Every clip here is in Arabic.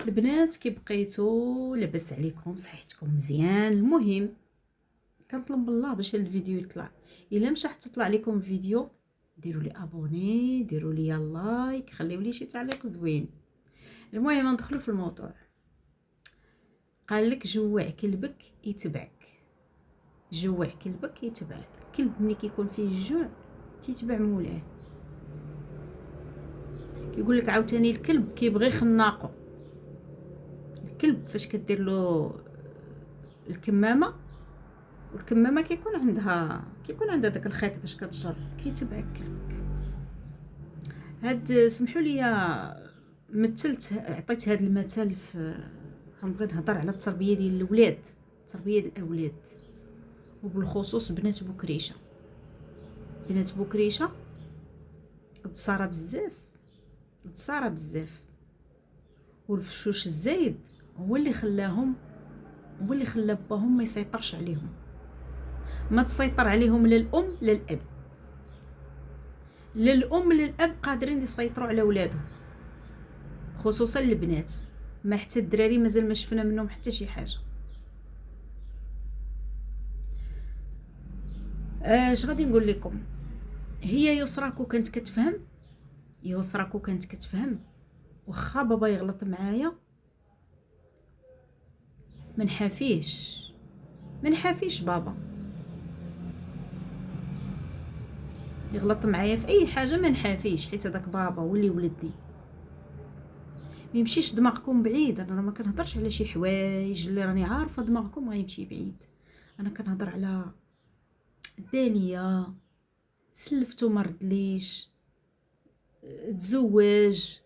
البنات كي بقيتو لاباس عليكم صحتكم مزيان. المهم كنطلب من الله باش هاد الفيديو يطلع. الا مشى حتى طلع لكم فيديو ديروا لي ابوني، ديروا لي لايك، خليو لي شي تعليق زوين. المهم ندخلوا في الموضوع. قال لك جوع كلبك يتبعك، جوع كلبك يتبعك. الكلب ملي كيكون فيه الجوع كيتبع مولاه. يقول لك عاوتاني الكلب كيبغي خناقو. الكلب فاش كدير له الكمامه، والكمامه كيكون عندها داك الخيط باش كتجر، كيتبعك كلبك. هاد سمحوا لي مثلت عطيت هاد المثل في غنبغي نهضر على التربيه ديال الاولاد، التربيه ديال الاولاد، وبالخصوص بنات بوكريشه. بنات بوكريشه تصارى بزاف، تصارى بزاف، والفشوش الزايد هو اللي خلى باهم ما يسيطرش عليهم. ما تسيطر عليهم لا الام لا الاب. لا الام لا الاب قادرين يسيطروا على ولادهم، خصوصا البنات. ما حتى الدراري مازال ما شفنا منهم حتى شي حاجه. اش غادي نقول لكم؟ هي يسراكو كانت كتفهم، يسراكو كانت كتفهم. واخا بابا يغلط معايا ما نحافيش، ما نحافيش. بابا يغلط معايا في اي حاجه ما نحافيش، حيت هذاك بابا ولي ولدني. ما يمشيش دماغكم بعيد. انا ما كنهضرش على شي حوايج اللي راني عارفه دماغكم غيمشي بعيد. انا كنهضر على الداليه، سلفتو ما ردليش،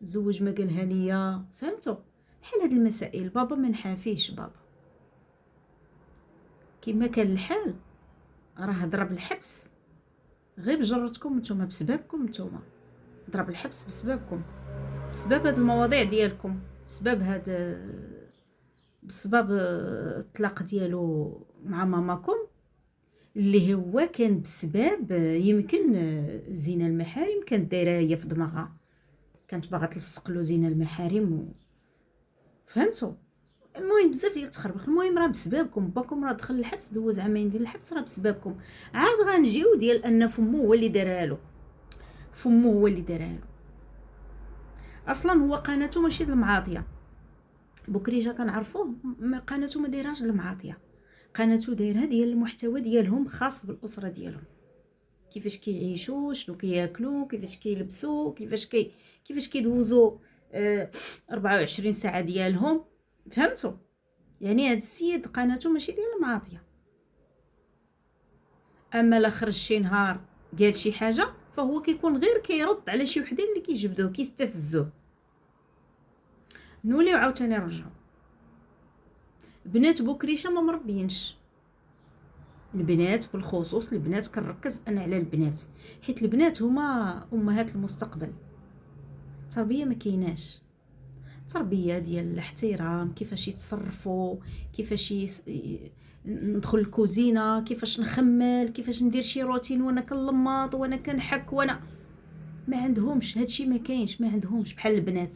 تزوج ما قالها ليا، فهمتوا؟ بحال هاد المسائل بابا ما نحافيش. بابا كما كان الحال راه ضرب الحبس غير بجرتكم نتوما، بسببكم نتوما. ضرب الحبس بسببكم، بسبب هاد المواضيع ديالكم، بسبب الطلاق ديالو مع ماماكم، اللي هو كان بسبب يمكن زينة المحارم كانت دايره هي في دماغها، كانت باغا تلصق له زينة المحارم فهمتوا؟ المهم بزاف ديال التخربيق. المهم راه بسببكم، باكم راه دخل الحبس، دوز عامين ديال الحبس، راه بسببكم. عاد غنجيو ديال ان فمو هو اللي دارها له، فمو هو اللي دارها له. اصلا هو قناته ماشي المعاطيه. بكريجه كنعرفوه قناته ما دايرهاش المعاطيه، قناته دايرها ديال المحتوى ديالهم خاص بالاسره ديالهم. كيفاش كيعيشوا، شنو كياكلوا، كيفاش كيلبسوا، كيفاش كيدوزوا 24 ساعه ديالهم. فهمتوا؟ يعني هاد السيد قناته ماشي ديال المعاطيه. اما لا خرج شي نهار قال شي حاجه فهو كيكون غير كيرد على شي وحدين اللي كيجبدوه كيستفزوه. نوليو عاوتاني نرجعو. بنات بوكريشه ما مربينش. البنات بالخصوص البنات كنركز انا على البنات، حيت البنات هما امهات المستقبل. تربيه ما كايناش، تربيه ديال الاحترام، كيفاش يتصرفوا، كيفاش ندخل الكوزينه، كيفاش نخمل، كيفاش ندير شي روتين وانا كنلماط وانا كنحك وانا ما عندهمش هادشي، ما كاينش، ما عندهمش. بحال البنات،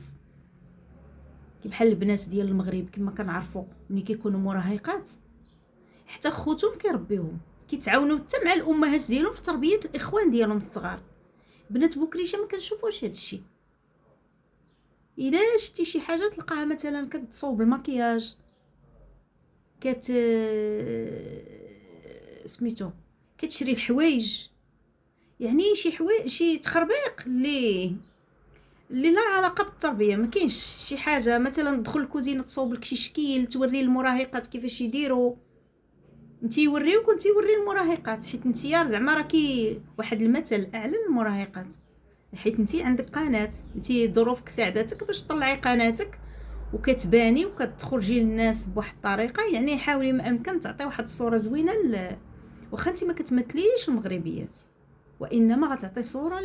بحال البنات ديال المغرب كما كنعرفوا ملي كيكونوا مراهقات حتى خوتهم كيربيوهم، كيتعاونوا حتى مع الامهات ديالهم في تربيه الاخوان ديالهم الصغار. بنات بوكريشه ما كنشوفوش هادشي. الا شتي شي حاجه تلقاها مثلا كتصوب المكياج، كت سميتو كتشري الحوايج، يعني شي حوايج شي تخربيق اللي لا علاقه بالتربيه. ما كاينش شي حاجه مثلا تدخل الكوزينه تصوب لك شي شكيل، توري المراهقات كيفاش يديروا، انت يوريوك وانت يوري المراهقات، حيت انت زعما راكي واحد المثل اعلى للمراهقات، حيت انت عندك قناه، انت ظروفك ساعدتك باش تطلعي قناتك وكتباني وكتخرجي للناس بواحد الطريقه. يعني حاولي ما امكن تعطي واحد الصوره زوينه واخا انت ما كتمثليش المغربيات، وانما غتعطي صوره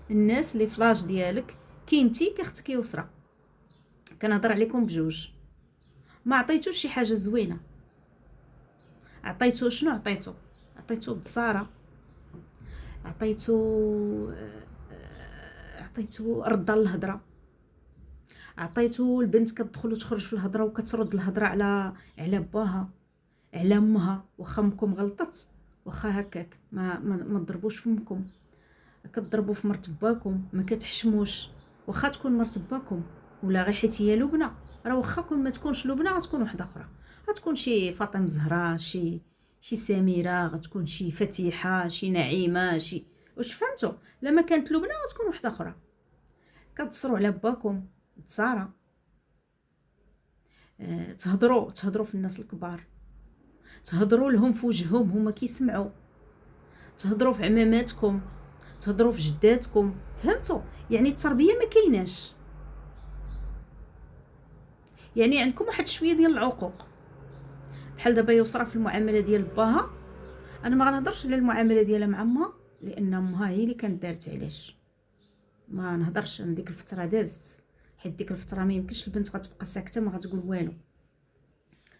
للناس اللي فلاج ديالك كي انت كاختك يسرى. كنهضر عليكم بجوج. ما عطيتوش شي حاجه زوينه، عطيتو شنو؟ عطيتو بصاره، عطيتو رد الهضره، عطيتو البنت كتدخل وتخرج في الهضره وكترد الهضره على باها، على امها. واخا امكم غلطت، واخا هكاك ما تضربوش فمكم، كتضربوا في مرت باكم، ما كتحشموش. واخا تكون مرت باكم ولا غير حيت هي لبنى، راه واخا كون ما تكونش لبنى غتكون وحده اخرى، غتكون شي فاطمه زهراء، شي سميره، غتكون شي فتيحه، شي نعيمه، شي واش فهمتوا؟ لما كانت لبنى غتكون وحده اخرى. كتصروا على باكم تسارة، تهضروا في الناس الكبار، تهضروا لهم في وجههم هما كيسمعوا، تهضروا في عماماتكم، تهضروا في جداتكم. فهمتوا؟ يعني التربيه ما كايناش، يعني عندكم واحد شويه ديال العقوق. بحال دابا يسرى في المعامله ديال باها، انا ما غنهضرش على المعامله ديالها مع امها لان امها هي اللي كانت دارت علاش. ما نهضرش عن ديك الفتره دازت، حيت ديك الفتره ما يمكنش البنت غتبقى ساكته ما غتقول والو.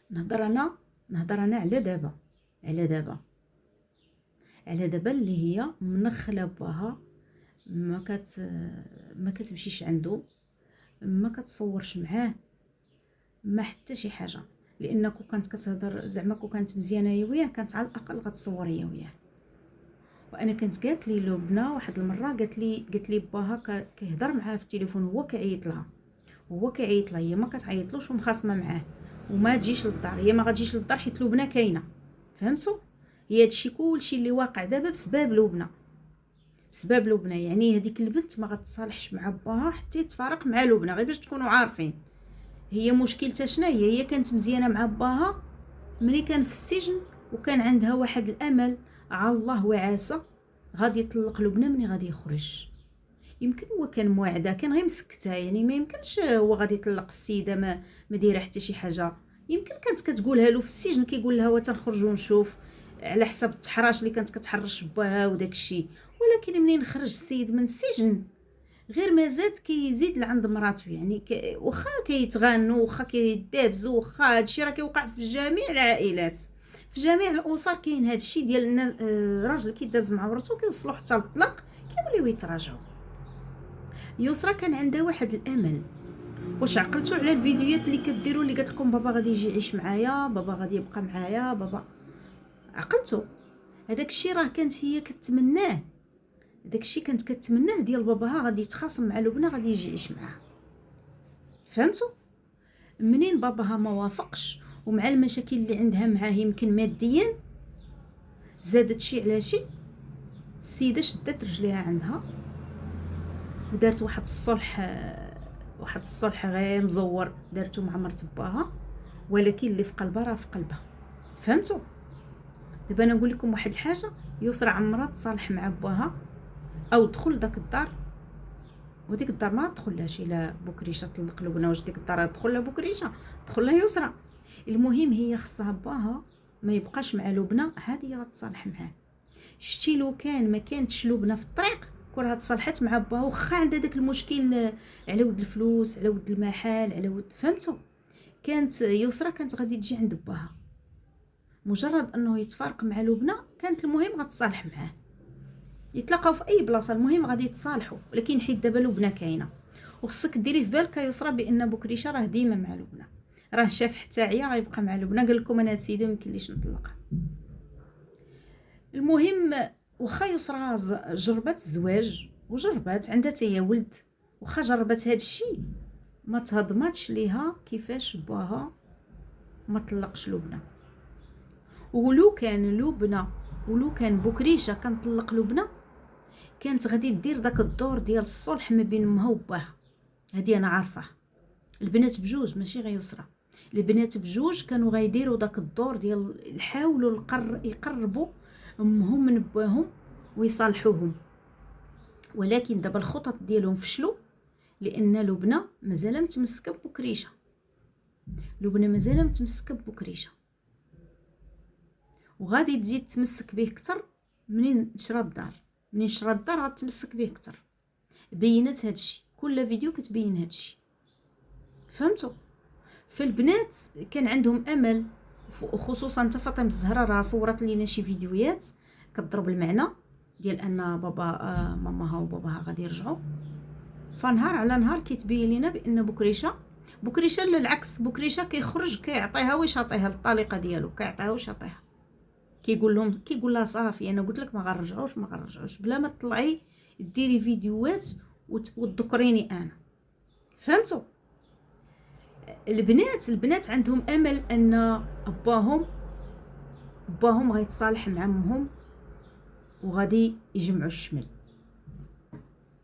نهضر انا على دابا اللي هي منخله باها، ما كتمشيش عنده، ما كتصورش معاه، ما حتى شي حاجه. لان كون كانت كتهضر زعما كون كانت مزيانه هي وياه كانت على الاقل غتصور هي وياه. وانا كانت قالت لي لبنى واحد المره، قالت لي باها كيهضر معاها في التليفون، هو كيعيط لها، هي ما كتعيطلوش ومخاصمه معاه وما تجيش للدار. هي ما غتجيش للدار حيت لبنى كاينه. فهمتوا؟ هي هادشي كلشي اللي واقع دابا بسبب لبنى. يعني هذيك البنت ما غتصالحش مع باها حتى يتفارق مع لبنى، غير باش تكونوا عارفين. هي مشكلتها شنو هي كانت مزيانه مع باها ملي كان في السجن، وكان عندها واحد الامل على الله وعاسى غادي يطلق لبنى ملي غادي يخرج. يمكن هو كان موعده، كان غير مسكته، يعني ما يمكنش هو غادي يطلق السيده ما دايره حتى شي حاجه. يمكن كانت كتقولها له في السجن، كيقول لها وتنخرج ونشوف، على حساب التحراش اللي كانت كتحرش باها وداك الشيء. ولكن منين خرج السيد من السجن غير ما زاد كيزيد لعند مراته. يعني واخا كيتغانوا، واخا كيدابزوا، واخا هادشي راه كيوقع في جميع العائلات، في جميع الاسر كاين هادشي ديال الراجل كيدابز مع مرته كيوصلوا حتى للطلاق، كيوليو يتراجعوا. يسرا كان عندها واحد الامل. واش عقلتوا على الفيديوهات اللي كديروا اللي قالت لكم بابا غادي يجي يعيش معايا، بابا غادي يبقى معايا، بابا؟ عقلتوا؟ هذاك الشيء راه كانت هي كتمناه، داك الشيء كانت كتمناه ديال باباها غادي يتخاصم مع لبنى، غادي يجي يعيش معاها. فهمتوا؟ منين باباها ما وافقش ومع المشاكل اللي عندها معاه يمكن ماديا، زادت شي على شي، السيده شدت رجليها عندها ودارت واحد الصلح غير مزور، دارته مع مرت باها، ولكن اللي في قلبها راه في قلبها. فهمتوا؟ دابا انا نقول لكم واحد الحاجه، يسرى عمرها تصالح مع باها او دخل داك الدار، وديك الدار ما تدخلهاش الا بكريشه طلق لبنى. واش ديك الدار تدخلها بكريشه؟ تدخلها يسرى. المهم هي خصها باها ما يبقاش مع لبنى، عاد هي غتصالح معاه. شتي لو كان ما كانتش لبنى في الطريق كون راه تصالحت مع باها، واخا عندها داك المشكل على ود الفلوس، على ود المحل، على ود، فهمتوا؟ كانت يسرى كانت غادي تجي عند باها، مجرد انه يتفارق مع لبنى كانت المهم غتصالح معاه، يتلاقاو في اي بلاصه، المهم غادي يتصالحوا. ولكن حيت دابا لبنى كاينه، وخصك ديري في بالك يسرى بان بكريشه راه ديما مع لبنى، راه شاف حتى عيا غيبقى مع لبنى. قال لكم انا هاد السيده ما يمكنليش نطلقها. المهم واخا يسرى جربت الزواج وجربت عندها حتى هي ولد، واخا جربت هاد الشيء ما تهضماتش ليها كيفاش باها ما طلقش لبنى. ولو كان بكريشه كنطلق لبنى كانت غادي دير داك الدور ديال الصلح ما بين امها وباها. هذه انا عارفه، البنات بجوج ماشي غير يسرى، البنات بجوج كانوا غيديروا داك الدور ديال يحاولوا يقربوا امهم من باهم ويصالحوهم. ولكن دابا الخطط ديالهم فشلوا لان لبنى مازال متمسكه ببكريشه، وغادي تزيد تمسك به اكثر منين شرا الدار غتمسك به اكثر. بينت هادشي، كل فيديو كتبين هادشي. فهمتوا؟ فالبنات كان عندهم امل، وخصوصا انت فاطمه الزهراء راه صورت لينا شي فيديوهات كتضرب المعنى ديال ان بابا ماماها وباباها غادي يرجعوا. فنهار على نهار كيتبين لينا بان بكريشه للعكس، بكريشه كيخرج كيعطيها واش عطيها الطليقه ديالو، كيعطيها واش عطيها، كيقول لها صافي انا قلت لك ما غنرجعوش بلا ما تطلعي ديري فيديوهات وتذكريني انا. فهمتوا؟ البنات عندهم امل ان باهم غيتصالح مع امهم وغادي يجمعوا الشمل.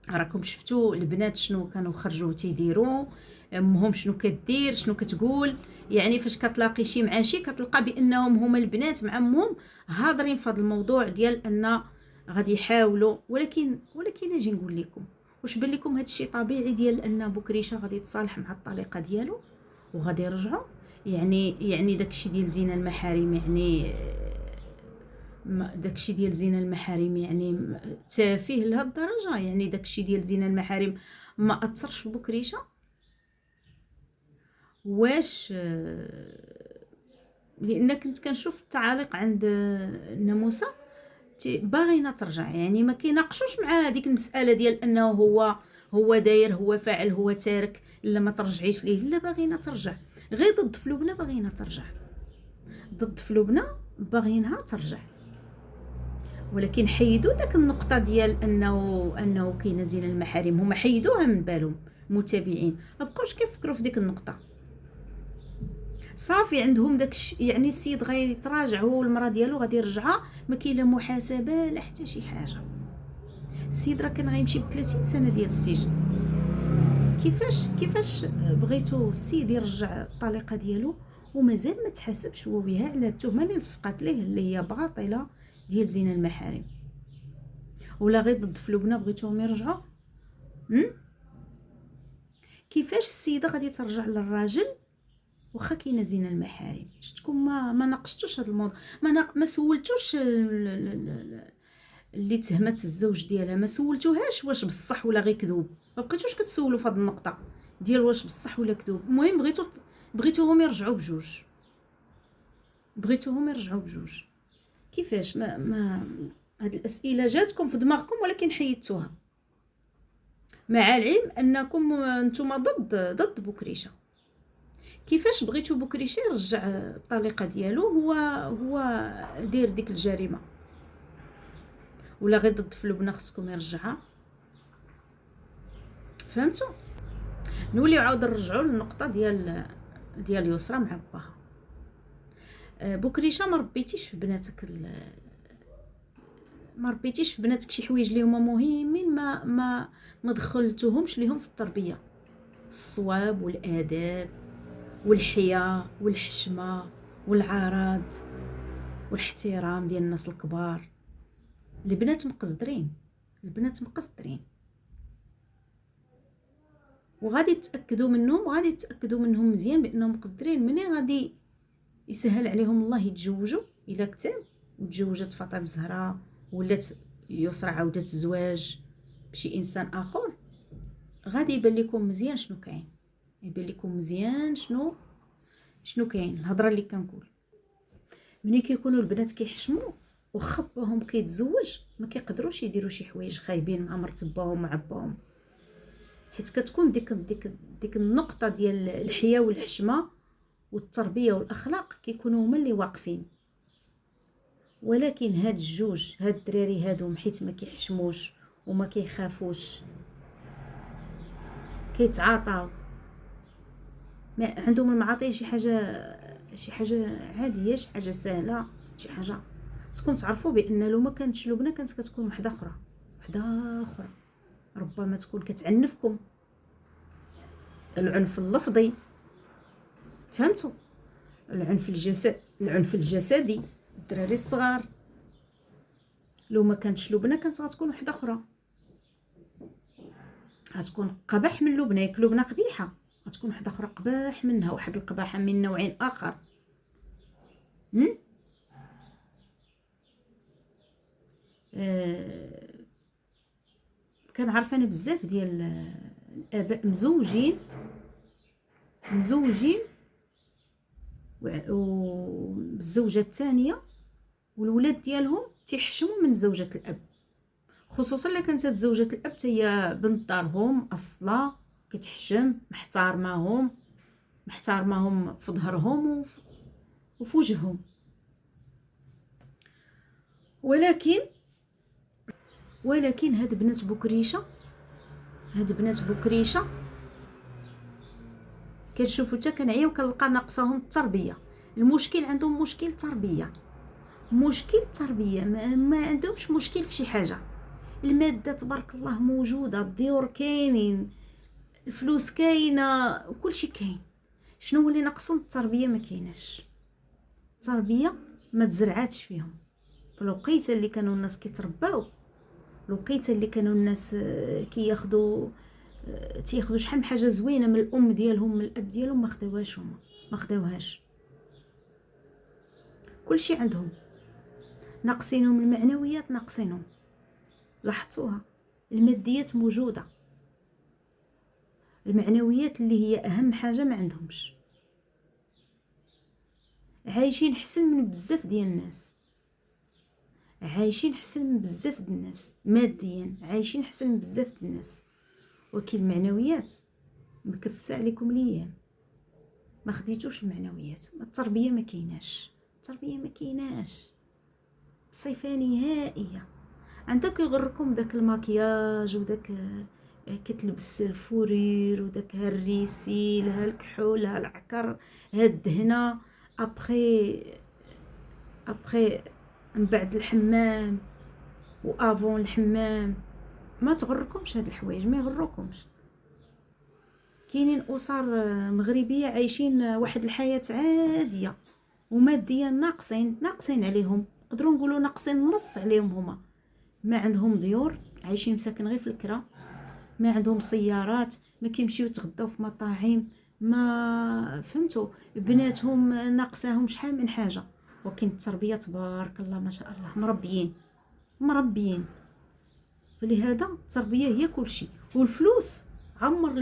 راكم شفتوا البنات شنو كانوا خرجوا تيديروا، امهم شنو كدير شنو كتقول. يعني فاش كتلاقي شي مع شي كتلقى بانهم هما البنات مع امهم هاضرين في هذا الموضوع ديال ان غادي يحاولوا. ولكن اجي نقول لكم، واش بان لكم هذا الشيء طبيعي ديال ان بكريشه غادي يتصالح مع الطليقه ديالو وغادي يرجعوا؟ يعني داكشي ديال زينة المحارم، يعني داكشي ديال زينة المحارم يعني تافه لهاد الدرجه؟ يعني داكشي ديال زينة المحارم ما اثرش في بكريشه؟ واش لان كنت كنشوف التعاليق عند الناموسه باغينا ترجع، يعني ما كيناقشوش مع هذيك المساله ديال انه هو داير هو فاعل هو تارك، لا ما ترجعيش ليه، لا باغينا ترجع. غير ضد فلوبنا باغينا ترجع، ضد فلوبنا باغينها ترجع. ولكن حيدوا داك النقطه ديال انه كاينه زينة المحارم، هما حيدوها من بالهم متابعين، ما بقاوش كيفكروا في ديك النقطه. صافي عندهم داك يعني السيد غيتراجع هو والمراه ديالو غادي يرجعها، ما كاين لا محاسبه لا حتى شي حاجه. السيد راه كان غيمشي ب 30 سنه ديال السجن. كيفاش بغيتو السيد يرجع الطليقه ديالو ومازال ما تحاسبش هو بها على التهمه اللي لصقات ليه اللي هي باطله ديال زينة المحارم؟ ولا غير ضد فلوبنا بغيتوهم يرجعوا؟ كيفاش السيده غادي ترجع للراجل واخا كاينه زينة المحارم؟ شفتكم ما ناقشتوش هذا الموضوع، ما سولتوش اللي تهمت الزوج ديالها، ما سولتوهاش واش بصح ولا غير كذوب. ما بقيتوش كتسولوا في هذه النقطه ديال واش بصح ولا كذوب. المهم بغيتوهم يرجعوا بجوج. كيفاش ما هاد الاسئله جاتكم في دماغكم ولكن حيدتوها، مع العلم انكم نتوما ضد بكريشه. كيفاش بغيتو بكريشه يرجع الطليقه ديالو هو دير ديك الجريمه؟ ولا غير ضد فلوبنا خصكم يرجعها؟ فهمتوا؟ نوليو عاود نرجعوا للنقطه ديال يسرى مع باها. بكريشه ما ربيتيش في بناتك شي حوايج اللي هما مهمين، ما دخلتوهمش ليهم في التربيه، الصواب والاداب والحياء والحشمه والعراض والاحترام ديال الناس الكبار. البنات مقصدرين وغادي تاكدوا منهم مزيان بانهم مقصدرين. منين غادي يسهل عليهم الله يتزوجوا الا كتاب وتزوجت فاطمه الزهراء ولات يسرى عاودت الزواج بشي انسان اخر، غادي يبان لكم مزيان شنو كاين، شنو كاين. الهضره اللي كنقول ملي كيكونوا البنات كيحشموا وخباهم كيتزوج ما كيقدروش يديروا شي حوايج خايبين مع مرت باهم مع باهم، حيت كتكون ديك النقطه ديال الحياء والحشمه والتربيه والاخلاق كيكونوا هما اللي واقفين. ولكن هاد الدراري هادو حيت ما كيحشموش وما كيخافوش كيتعاطاو، ما عندهم المعاطيه شي حاجه عاديه، شي حاجه سهله، شي حاجه. خصكم تعرفوا بان لو ما كانتش لبنى كانت كتكون وحده اخرى ربما تكون كتعنفكم. العنف اللفظي، فهمتوا؟ العنف الجسدي. الدراري الصغار لو ما كانتش لبنى كانت غتكون وحده اخرى، غتكون قبح من لبنى. لبنى قبيحه، غتكون وحده اخرى قباح منها، واحد القباحه من نوع اخر. كنعرف انا بزاف ديال الاباء مزوجين وبالزوجه الثانيه والولاد ديالهم تيحشموا من زوجة الاب، خصوصا الا كانت زوجة الاب هي بنت دارهم اصلا، كتحشم، محتارماهم في ظهرهم وفي وجههم. ولكن هاد بنات بكريشه كنشوفو حتى كنعيا وكنلقى ناقصاهم التربيه. المشكل عندهم مشكل تربيه، ما عندهمش مشكل في شي حاجه. الماده تبارك الله موجوده، الديور كاينين، الفلوس كاينه، وكل شيء كاين. شنو هو اللي ناقصهم؟ التربيه ما كايناش. التربيه ما تزرعاتش فيهم. في الوقيته اللي كانوا الناس كيترباو، الوقيته اللي كانوا الناس كياخذوا تياخذوا شحال من حاجه زوينه من الام ديالهم من الاب ديالهم، ما خداوهاش. كل شيء عندهم، ناقصينهم المعنويات، ناقصينهم. لاحظتوها؟ الماديات موجوده، المعنويات اللي هي اهم حاجه ما عندهمش. عايشين حسن من بزاف ديال الناس، ماديا عايشين حسن من بزاف ديال الناس، ولكن المعنويات مكفسه عليكم الايام. ما خديتوش المعنويات. التربيه ما كايناش بصفه نهائيه. عندك يغركم داك الماكياج وداك كتلبس الفورير وداك هالريسيل هالكحول هالعكر هالدهنه ابخي من بعد الحمام وافون الحمام. ما تغركمش هاد الحوايج، ما يغركمش. كاينين اسر مغربيه عايشين واحد الحياه عاديه وماديا ناقصين عليهم، نقدروا نقولوا ناقصين نص عليهم. هما ما عندهم ديور، عايشين مساكن غير في الكرا، ما عندهم سيارات، ما كيمشيو يتغداو في مطاعم، ما فهمتوا. بناتهم ناقصاهم شحال من حاجه، ولكن التربيه تبارك الله ما شاء الله مربيين. فلهذا التربيه هي كل شيء. والفلوس عمر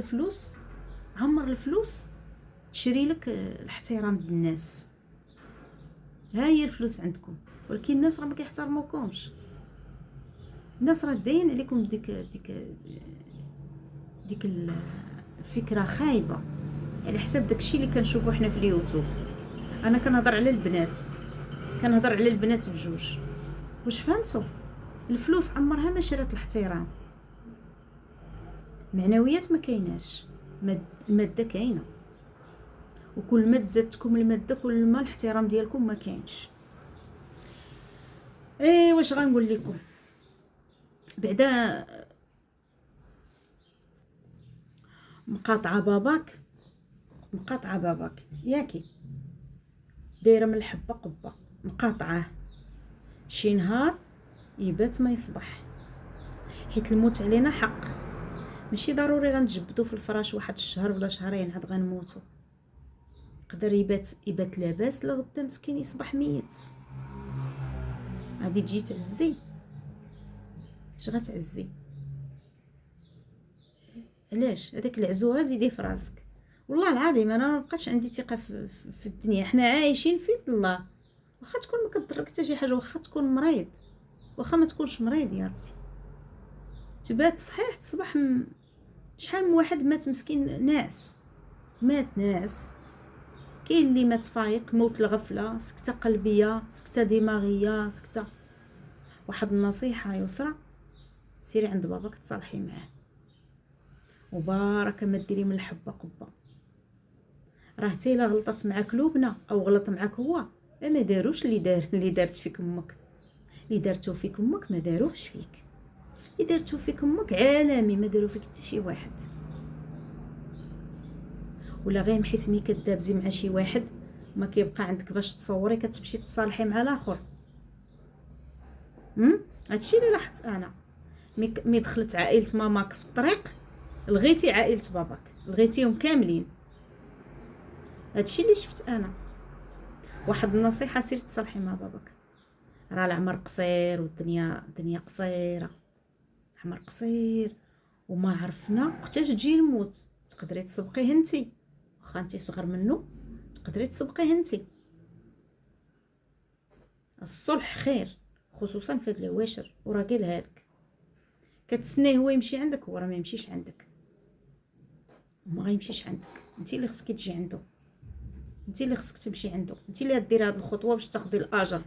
الفلوس تشري لك الاحترام ديال الناس. ها هي الفلوس عندكم، ولكن الناس راه ما كيحترموكمش. الناس راه داين عليكم ديك الفكره خايبه على حساب داكشي اللي كنشوفو حنا في اليوتيوب. انا كنهضر على البنات بجوج. واش فهمتوا؟ الفلوس عمرها ما شرات الاحترام. معنويات ما كايناش، الماده كاينه، وكل ما تزادتكم الماده كل ما الاحترام ديالكم ما كاينش. واش غنقول لكم بعدا؟ مقاطعه باباك ياكي دايره من الحبه قبه، مقاطعه شي نهار يبات ما يصبح، حيت الموت علينا حق. ماشي ضروري غنتجبدو في الفراش واحد الشهر ولا شهرين عاد غنموتو. يقدر يبات لاباس لغدا مسكين يصبح ميت. غادي تجي تعزي؟ اش غتعزي؟ علاش؟ هذاك العزوه زيدي في راسك. والله العظيم انا ما بقاش عندي ثقه في الدنيا. حنا عايشين في الله. واخا تكون ما كضرك حتى شي حاجه، واخا تكون مريض، واخا ما تكونش مريض، يا ربي تبات صحيح تصبح شحال من واحد مات مسكين مات ناعس. كاين اللي مات فايق موت الغفله، سكته قلبيه، سكته دماغيه، سكته. واحد النصيحه يسرى، سيري عند باباك تصالحي معاه، وبارك ما ديري من الحبه قبه. راه حتى الا غلطت معاك لبنى او غلط معاك هو، ما داروش اللي دارت فيك امك. اللي دارتو فيك امك ما داروهش فيك. اللي دارتو فيك امك عالمي، ما دارو فيك حتى شي واحد. ولا غير حيت ملي كدابزي مع شي واحد ما كيبقى عندك باش تصوري كتمشي تصالحي مع الاخر. هادشي اللي لاحظت انا مي دخلت عائله ماماك في الطريق، لغيتي عائله باباك، لغيتيهم كاملين. هادشي اللي شفت انا. واحد النصيحه، سيري تصالحي مع باباك. راه العمر قصير والدنيا قصيره. العمر قصير وما عرفنا وقتاش تجي الموت. تقدري تسبقيه انتي، واخا انتي صغر منه تقدري تسبقيه انتي. الصلح خير، خصوصا في هاد العواشر، وراه قالها لك. كتسناه هو يمشي عندك، هو راه ما يمشيش عندك، ما غيمشيش عندك. انت اللي خصك تجي عنده، انت اللي خصك تمشي عنده، انت اللي غدير هاد الخطوه باش تاخدي الاجر.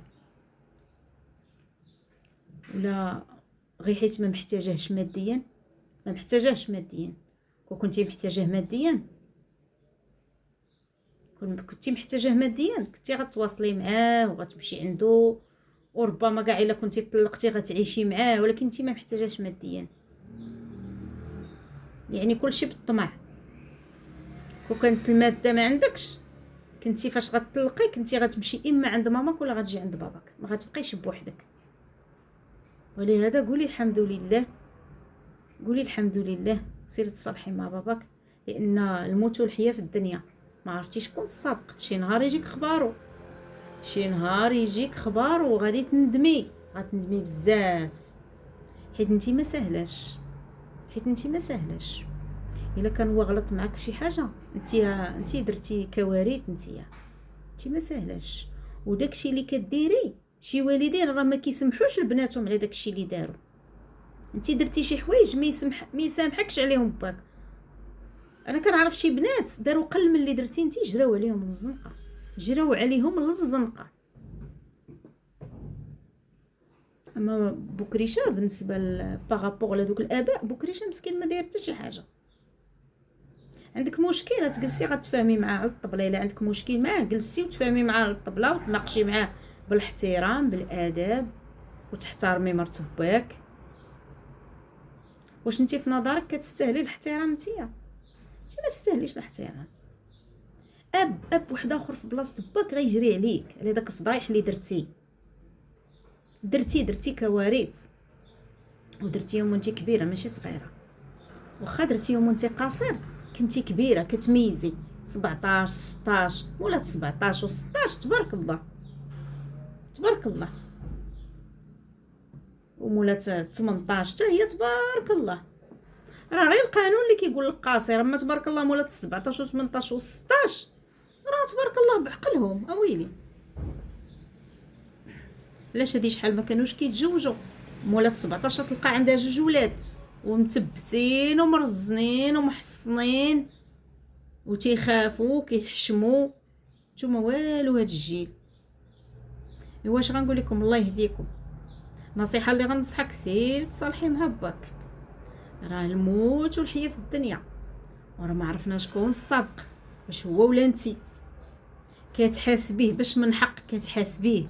ولا غير حيت ما محتاجاهش ماديا، ما محتاجاهش ماديا. كنتي محتاجاه ماديا، كنتي محتاجاه ماديا كنتي غتواصلي معاه وغتمشي عنده، وربما كاع الا كنتي طلقتي غتعيشي معاه، ولكن انت ما محتاجاش ماديا. يعني كلشي بالطمع. كانت الماده ما عندكش، كنتي فاش غتطلقي كنتي غتمشي اما عند ماماك ولا غتجي عند باباك، ما غتبقيش بوحدك. ولهذا قولي الحمد لله، قولي الحمد لله، سيري تصالحي مع باباك، لان الموت والحياه في الدنيا ما عرفتي شكون السابق. شي نهار يجيك خبارو، شي نهار يجيك خبارو وغادي تندمي، غتندمي بزاف، حيت انتي ما سهلاش، حيت انتي ما سهلاش. الا كان هو غلط معاك في شي حاجه، انتي درتي كوارث، انتي ما سهلاش. وداكشي اللي كديري، شي والدين راه ما كيسمحوش لبناتهم على داكشي اللي داروا. انتي درتي شي حوايج ما يسامحكش عليهم باك. انا كنعرف شي بنات داروا قل من اللي درتي انتي، جراو عليهم للزنقه، جراو عليهم للزنقه. اما بكريشه بالنسبه لبارابور لدوك الاباء، بكريشه مسكين ما داير حتى شي حاجه. عندك مشكل تجلسي غتفاهمي معاه على الطبله، الا عندك مشكل معاه جلسي وتفاهمي معاه على الطبله وتناقشي معاه بالاحترام بالاداب وتحترمي مرت باك. واش انتي في نظرك كتستاهلي الاحترام؟ انتي ما تستاهليش الاحترام. اب واحد اخر في بلاصه باك غيجري عليك على داك الفضايح اللي درتي كوارث، ودرتيهم وانتي كبيره ماشي صغيره. واخا درتيهم وانتي قاصر كنتي كبيره كتميزي 17 16 ولات 17 و16 تبارك الله تبارك الله، ومولات 18 حتى هي تبارك الله. راه غير القانون اللي كيقول لك قاصر، اما تبارك الله مولات 17 و18 و16 راه تبارك الله بعقلهم. اويلي علاش هادي شحال ما كانوش كيتزوجوا، مولات 17 تلقى عندها 2 ولاد ومتبتين ومرزنين ومحصنين وتيخافوا كيحشموا. نتوما والو هاد الجيل. واش غنقول لكم؟ الله يهديكم. نصيحه اللي غنصحك سير تصالحي مع باك، راه الموت والحياه في الدنيا، وراه ما عرفنا شكون السابق، واش هو ولا انتي. كتحاسبيه باش من حق كتحاسبيه،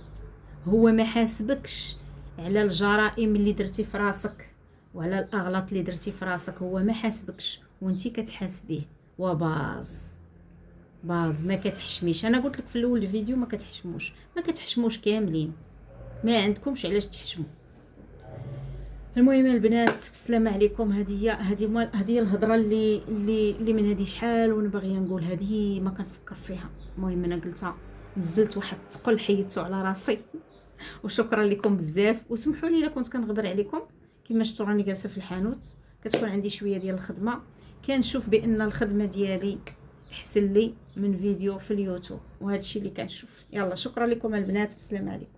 هو ما حاسبكش على الجرائم اللي درتي في راسك وعلى الاغلاط اللي درتي في راسك، هو ما حاسبكش وانتي كتحاسبيه. وباز ما كتحشميش. انا قلت لك في الاول الفيديو ما كتحشموش كاملين، ما عندكمش علاش تحشموا. المهم البنات بسلامه عليكم. هذه الهضره اللي من هذه شحال وانا باغيه نقول، هذه ما كنفكر فيها. المهم انا قلتها، نزلت واحد الثقل حيدته على راسي. وشكرا لكم بزاف، وسمحوا لي الا كنت كنغبر عليكم. كما شفتوا راني جالسه في الحانوت، كتكون عندي شويه ديال الخدمه، كنشوف بان الخدمه ديالي احسن لي من فيديو في اليوتيوب، وهذا الشيء اللي كنشوف. يلا شكرا لكم البنات، بسلامه عليكم.